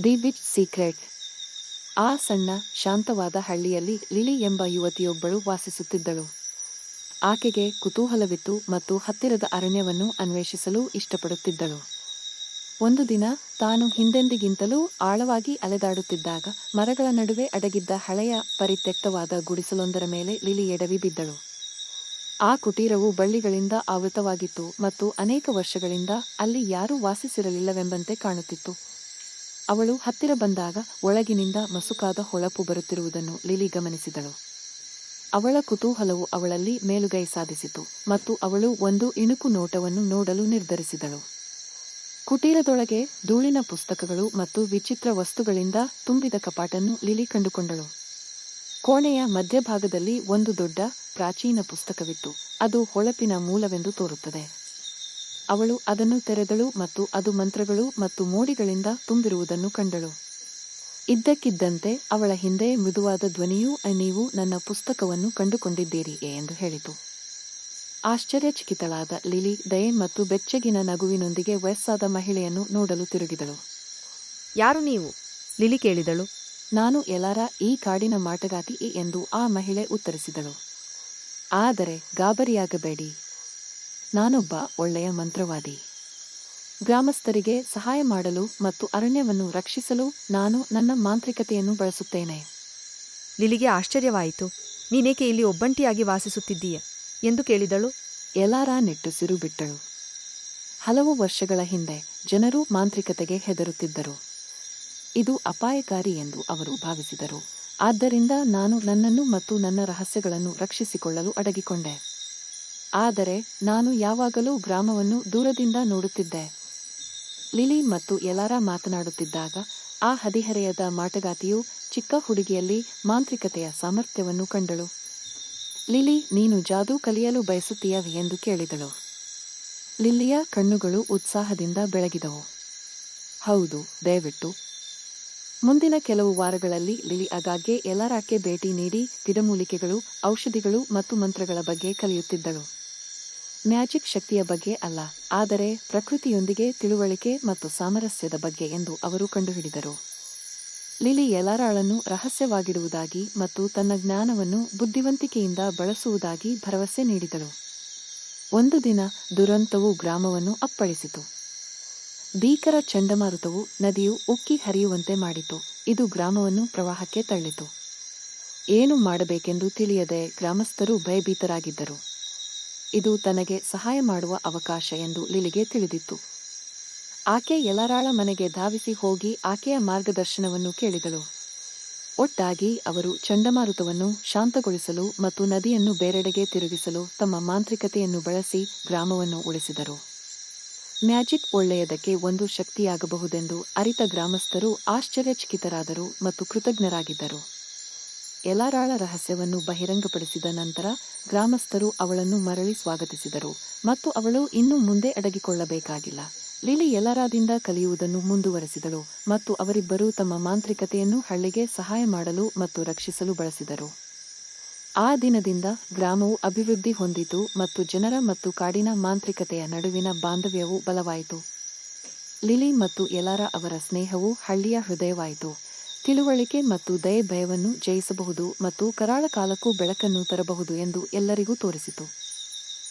The which secret. ಆ ಸಣ್ಣ ಶಾಂತವಾದ ಹಳ್ಳಿಯಲ್ಲಿ ಲಿಲಿ ಎಂಬ ಯುವತಿಯೊಬ್ಬಳು ವಾಸಿಸುತ್ತಿದ್ದಳು. ಆಕೆಗೆ ಕುತೂಹಲವಿತ್ತು ಮತ್ತು ಹತ್ತಿರದ ಅರಣ್ಯವನ್ನು ಅನ್ವೇಷಿಸಲು ಇಷ್ಟಪಡುತ್ತಿದ್ದಳು. ಒಂದು ದಿನ ತಾನು ಹಿಂದೆಂದಿಗಿಂತಲೂ ಆಳವಾಗಿ ಅಲೆದಾಡುತ್ತಿದ್ದಾಗ ಮರಗಳ ನಡುವೆ ಅಡಗಿದ್ದ ಹಳೆಯ ಪರಿತ್ಯಕ್ತವಾದ ಗುಡಿಸಲೊಂದರ ಮೇಲೆ ಲಿಲಿ ಎಡವಿ ಬಿದ್ದಳು. ಆ ಕುಟೀರವು ಬಳ್ಳಿಗಳಿಂದ ಆವೃತವಾಗಿತ್ತು ಮತ್ತು ಅನೇಕ ವರ್ಷಗಳಿಂದ ಅಲ್ಲಿ ಯಾರೂ ವಾಸಿಸಿರಲಿಲ್ಲವೆಂಬಂತೆ ಕಾಣುತ್ತಿತ್ತು. ಅವಳು ಹತ್ತಿರ ಬಂದಾಗ ಒಳಗಿನಿಂದ ಮಸುಕಾದ ಹೊಳಪು ಬರುತ್ತಿರುವುದನ್ನು ಲಿಲಿ ಗಮನಿಸಿದಳು. ಅವಳ ಕುತೂಹಲವು ಅವಳಲ್ಲಿ ಮೇಲುಗೈ ಸಾಧಿಸಿತು ಮತ್ತು ಅವಳು ಒಂದು ಇಣುಕು ನೋಟವನ್ನು ನೋಡಲು ನಿರ್ಧರಿಸಿದಳು. ಕುಟೀರದೊಳಗೆ ಧೂಳಿನ ಪುಸ್ತಕಗಳು ಮತ್ತು ವಿಚಿತ್ರ ವಸ್ತುಗಳಿಂದ ತುಂಬಿದ ಕಪಾಟನ್ನು ಲಿಲಿ ಕಂಡುಕೊಂಡಳು. ಕೋಣೆಯ ಮಧ್ಯಭಾಗದಲ್ಲಿ ಒಂದು ದೊಡ್ಡ ಪ್ರಾಚೀನ ಪುಸ್ತಕವಿತ್ತು. ಅದು ಹೊಳಪಿನ ಮೂಲವೆಂದು ತೋರುತ್ತದೆ. ಅವಳು ಅದನ್ನು ತೆರೆದಳು ಮತ್ತು ಅದು ಮಂತ್ರಗಳು ಮತ್ತು ಮೋಡಿಗಳಿಂದ ತುಂಬಿರುವುದನ್ನು ಕಂಡಳು. ಇದ್ದಕ್ಕಿದ್ದಂತೆ ಅವಳ ಹಿಂದೆ ಮೃದುವಾದ ಧ್ವನಿಯು ನೀವು ನನ್ನ ಪುಸ್ತಕವನ್ನು ಕಂಡುಕೊಂಡಿದ್ದೀರಿ ಎಂದು ಹೇಳಿತು. ಆಶ್ಚರ್ಯಚಕಿತಳಾದ ಲಿಲಿ ದಯೆ ಮತ್ತು ಬೆಚ್ಚಗಿನ ನಗುವಿನೊಂದಿಗೆ ವಯಸ್ಸಾದ ಮಹಿಳೆಯನ್ನು ನೋಡಲು ತಿರುಗಿದಳು. ಯಾರು ನೀವು? ಲಿಲಿ ಕೇಳಿದಳು. ನಾನು ಎಲಾರಾ, ಈ ಕಾಡಿನ ಮಾಟಗಾತಿ ಎಂದು ಆ ಮಹಿಳೆ ಉತ್ತರಿಸಿದಳು. ಆದರೆ ಗಾಬರಿಯಾಗಬೇಡಿ, ನಾನೊಬ್ಬ ಒಳ್ಳೆಯ ಮಂತ್ರವಾದಿ. ಗ್ರಾಮಸ್ಥರಿಗೆ ಸಹಾಯ ಮಾಡಲು ಮತ್ತು ಅರಣ್ಯವನ್ನು ರಕ್ಷಿಸಲು ನಾನು ನನ್ನ ಮಾಂತ್ರಿಕತೆಯನ್ನು ಬಳಸುತ್ತೇನೆ. ಲಿಲಿಗೆ ಆಶ್ಚರ್ಯವಾಯಿತು. ನೀನೇಕೆ ಇಲ್ಲಿ ಒಬ್ಬಂಟಿಯಾಗಿ ವಾಸಿಸುತ್ತಿದ್ದೀಯ ಎಂದು ಕೇಳಿದಳು. ಎಲಾರಾ ನಿಟ್ಟುಸಿರು ಬಿಟ್ಟಳು. ಹಲವು ವರ್ಷಗಳ ಹಿಂದೆ ಜನರು ಮಾಂತ್ರಿಕತೆಗೆ ಹೆದರುತ್ತಿದ್ದರು. ಇದು ಅಪಾಯಕಾರಿ ಎಂದು ಅವರು ಭಾವಿಸಿದರು. ಆದ್ದರಿಂದ ನಾನು ನನ್ನನ್ನು ಮತ್ತು ನನ್ನ ರಹಸ್ಯಗಳನ್ನು ರಕ್ಷಿಸಿಕೊಳ್ಳಲು ಅಡಗಿಕೊಂಡೆ. ಆದರೆ ನಾನು ಯಾವಾಗಲೂ ಗ್ರಾಮವನ್ನು ದೂರದಿಂದ ನೋಡುತ್ತಿದ್ದೆ. ಲಿಲಿ ಮತ್ತು ಎಲಾರಾ ಮಾತನಾಡುತ್ತಿದ್ದಾಗ ಆ ಹದಿಹರೆಯದ ಮಾಟಗಾತಿಯು ಚಿಕ್ಕ ಹುಡುಗಿಯಲ್ಲಿ ಮಾಂತ್ರಿಕತೆಯ ಸಾಮರ್ಥ್ಯವನ್ನು ಕಂಡಳು. ಲಿಲಿ, ನೀನು ಜಾದೂ ಕಲಿಯಲು ಬಯಸುತ್ತೀಯವೆ ಎಂದು ಕೇಳಿದಳು. ಲಿಲಿಯ ಕಣ್ಣುಗಳು ಉತ್ಸಾಹದಿಂದ ಬೆಳಗಿದವು. ಹೌದು, ದಯವಿಟ್ಟು. ಮುಂದಿನ ಕೆಲವು ವಾರಗಳಲ್ಲಿ ಲಿಲಿ ಆಗಾಗ್ಗೆ ಎಲಾರಾಕ್ಕೆ ಭೇಟಿ ನೀಡಿ ಗಿಡಮೂಲಿಕೆಗಳು, ಔಷಧಿಗಳು ಮತ್ತು ಮಂತ್ರಗಳ ಬಗ್ಗೆ ಕಲಿಯುತ್ತಿದ್ದಳು. ಮ್ಯಾಜಿಕ್ ಶಕ್ತಿಯ ಬಗ್ಗೆ ಅಲ್ಲ, ಆದರೆ ಪ್ರಕೃತಿಯೊಂದಿಗೆ ತಿಳುವಳಿಕೆ ಮತ್ತು ಸಾಮರಸ್ಯದ ಬಗ್ಗೆ ಎಂದು ಅವರು ಕಂಡುಹಿಡಿದರು. ಲಿಲಿ ಎಲಾರಾಳನ್ನು ರಹಸ್ಯವಾಗಿಡುವುದಾಗಿ ಮತ್ತು ತನ್ನ ಜ್ಞಾನವನ್ನು ಬುದ್ಧಿವಂತಿಕೆಯಿಂದ ಬಳಸುವುದಾಗಿ ಭರವಸೆ ನೀಡಿದಳು. ಒಂದು ದಿನ ದುರಂತವು ಗ್ರಾಮವನ್ನು ಅಪ್ಪಳಿಸಿತು. ಭೀಕರ ಚಂಡಮಾರುತವು ನದಿಯು ಉಕ್ಕಿ ಹರಿಯುವಂತೆ ಮಾಡಿತು. ಇದು ಗ್ರಾಮವನ್ನು ಪ್ರವಾಹಕ್ಕೆ ತಳ್ಳಿತು. ಏನು ಮಾಡಬೇಕೆಂದು ತಿಳಿಯದೆ ಗ್ರಾಮಸ್ಥರು ಭಯಭೀತರಾಗಿದ್ದರು. ಇದು ತನಗೆ ಸಹಾಯ ಮಾಡುವ ಅವಕಾಶ ಎಂದು ಲಿಲಿಗೆ ತಿಳಿದಿತ್ತು. ಆಕೆ ಎಲಾರಾಳ ಮನೆಗೆ ಧಾವಿಸಿ ಹೋಗಿ ಆಕೆಯ ಮಾರ್ಗದರ್ಶನವನ್ನು ಕೇಳಿದಳು. ಒಟ್ಟಾಗಿ ಅವರು ಚಂಡಮಾರುತವನ್ನು ಶಾಂತಗೊಳಿಸಲು ಮತ್ತು ನದಿಯನ್ನು ಬೇರೆಡೆಗೆ ತಿರುಗಿಸಲು ತಮ್ಮ ಮಾಂತ್ರಿಕತೆಯನ್ನು ಬಳಸಿ ಗ್ರಾಮವನ್ನು ಉಳಿಸಿದರು. ಮ್ಯಾಜಿಕ್ ಒಳ್ಳೆಯದಕ್ಕೆ ಒಂದು ಶಕ್ತಿಯಾಗಬಹುದೆಂದು ಅರಿತ ಗ್ರಾಮಸ್ಥರು ಆಶ್ಚರ್ಯಚಕಿತರಾದರು ಮತ್ತು ಕೃತಜ್ಞರಾಗಿದ್ದರು. ಎಲಾರಾಳ ರಹಸ್ಯವನ್ನು ಬಹಿರಂಗಪಡಿಸಿದ ನಂತರ ಗ್ರಾಮಸ್ಥರು ಅವಳನ್ನು ಮರಳಿ ಸ್ವಾಗತಿಸಿದರು ಮತ್ತು ಅವಳು ಇನ್ನು ಮುಂದೆ ಅಡಗಿಕೊಳ್ಳಬೇಕಾಗಿಲ್ಲ. ಲಿಲಿ ಎಲಾರಾದಿಂದ ಕಲಿಯುವುದನ್ನು ಮುಂದುವರೆಸಿದಳು ಮತ್ತು ಅವರಿಬ್ಬರೂ ತಮ್ಮ ಮಾಂತ್ರಿಕತೆಯನ್ನು ಹಳ್ಳಿಗೆ ಸಹಾಯ ಮಾಡಲು ಮತ್ತು ರಕ್ಷಿಸಲು ಬಳಸಿದರು. ಆ ದಿನದಿಂದ ಗ್ರಾಮವು ಅಭಿವೃದ್ಧಿ ಹೊಂದಿತು ಮತ್ತು ಜನರ ಮತ್ತು ಕಾಡಿನ ಮಾಂತ್ರಿಕತೆಯ ನಡುವಿನ ಬಾಂಧವ್ಯವು ಬಲವಾಯಿತು. ಲಿಲಿ ಮತ್ತು ಎಲಾರಾ ಅವರ ಸ್ನೇಹವು ಹಳ್ಳಿಯ ಹೃದಯವಾಯಿತು. ತಿಳುವಳಿಕೆ ಮತ್ತು ದಯೆ ಭಯವನ್ನು ಜಯಿಸಬಹುದು ಮತ್ತು ಕರಾಳ ಕಾಲಕ್ಕೂ ಬೆಳಕನ್ನು ತರಬಹುದು ಎಂದು ಎಲ್ಲರಿಗೂ ತೋರಿಸಿತು.